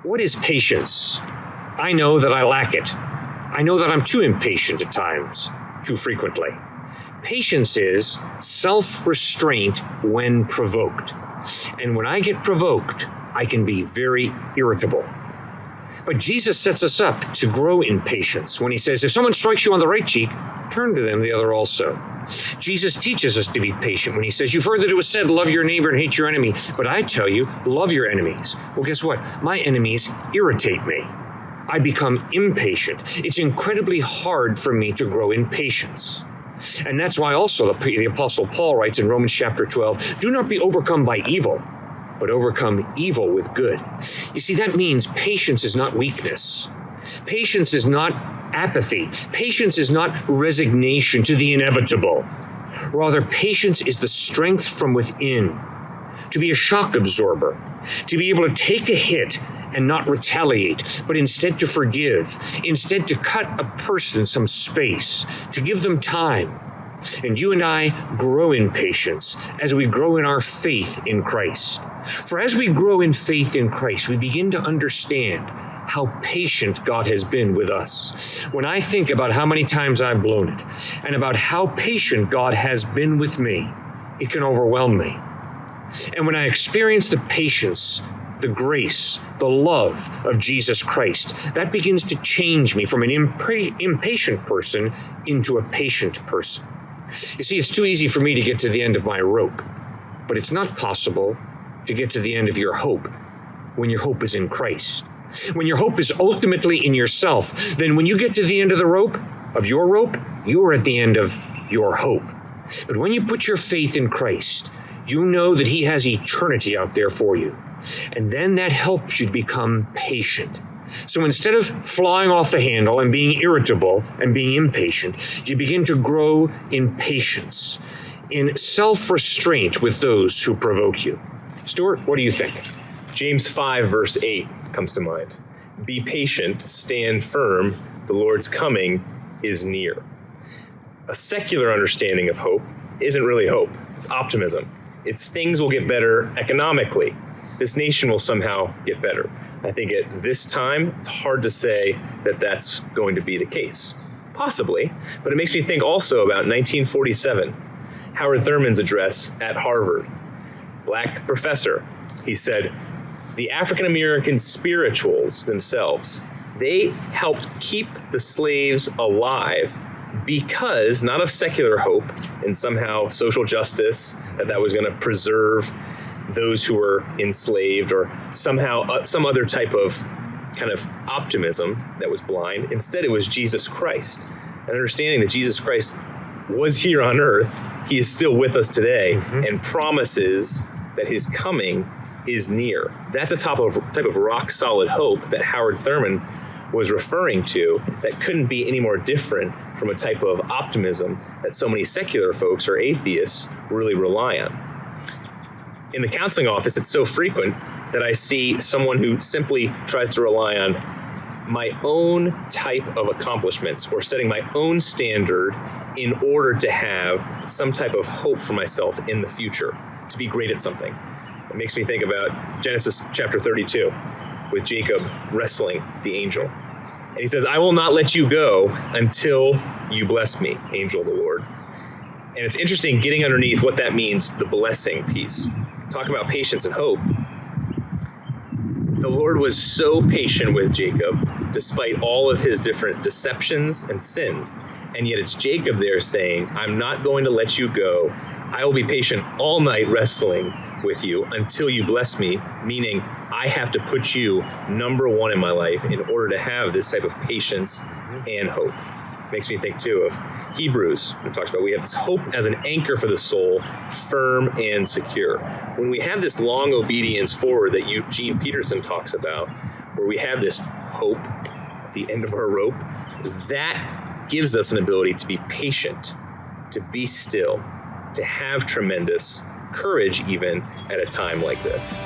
What is patience? I know that I lack it. I know that I'm too impatient at times, too frequently. Patience is self-restraint when provoked. And when I get provoked, I can be very irritable. But Jesus sets us up to grow in patience when he says, if someone strikes you on the right cheek, turn to them the other also. Jesus teaches us to be patient when he says, you've heard that it was said, love your neighbor and hate your enemy. But I tell you, love your enemies. Well, guess what? My enemies irritate me. I become impatient. It's incredibly hard for me to grow in patience. And that's why also the Apostle Paul writes in Romans chapter 12, do not be overcome by evil, but overcome evil with good. You see, that means patience is not weakness. Patience is not apathy. Patience is not resignation to the inevitable. Rather, patience is the strength from within, to be a shock absorber, to be able to take a hit and not retaliate, but instead to forgive, instead to cut a person some space, to give them time. And you and I grow in patience as we grow in our faith in Christ. For as we grow in faith in Christ, we begin to understand how patient God has been with us. When I think about how many times I've blown it, and about how patient God has been with me, it can overwhelm me. And when I experience the patience, the grace, the love of Jesus Christ, that begins to change me from an impatient person into a patient person. You see, it's too easy for me to get to the end of my rope, but it's not possible to get to the end of your hope when your hope is in Christ. When your hope is ultimately in yourself, then when you get to the end of the rope, you're at the end of your hope. But when you put your faith in Christ, you know that he has eternity out there for you. And then that helps you to become patient. So instead of flying off the handle and being irritable and being impatient, you begin to grow in patience, in self-restraint with those who provoke you. Stuart, what do you think? James 5 verse 8 comes to mind. Be patient, stand firm, the Lord's coming is near. A secular understanding of hope isn't really hope, it's optimism. It's things will get better economically. This nation will somehow get better. I think at this time, it's hard to say that that's going to be the case. Possibly, but it makes me think also about 1947, Howard Thurman's address at Harvard. Black professor, he said, the African American spirituals themselves, they helped keep the slaves alive because not of secular hope and somehow social justice, that was going to preserve those who were enslaved or somehow some other type of kind of optimism that was blind. Instead, it was Jesus Christ. And understanding that Jesus Christ was here on earth, he is still with us today, and promises that his coming is near. That's a type of rock solid hope that Howard Thurman was referring to that couldn't be any more different from a type of optimism that so many secular folks or atheists really rely on. In the counseling office, it's so frequent that I see someone who simply tries to rely on my own type of accomplishments or setting my own standard in order to have some type of hope for myself in the future, to be great at something. It makes me think about Genesis chapter 32 with Jacob wrestling the angel. And he says, I will not let you go until you bless me, angel of the Lord. And it's interesting getting underneath what that means, the blessing piece. Talk about patience and hope. The Lord was so patient with Jacob, despite all of his different deceptions and sins. And yet it's Jacob there saying, I'm not going to let you go. I will be patient all night wrestling with you until you bless me, meaning I have to put you number one in my life in order to have this type of patience and hope. Makes me think too of Hebrews. It talks about we have this hope as an anchor for the soul, firm and secure. When we have this long obedience forward that Eugene Peterson talks about, where we have this hope at the end of our rope, that gives us an ability to be patient, to be still, to have tremendous courage even at a time like this.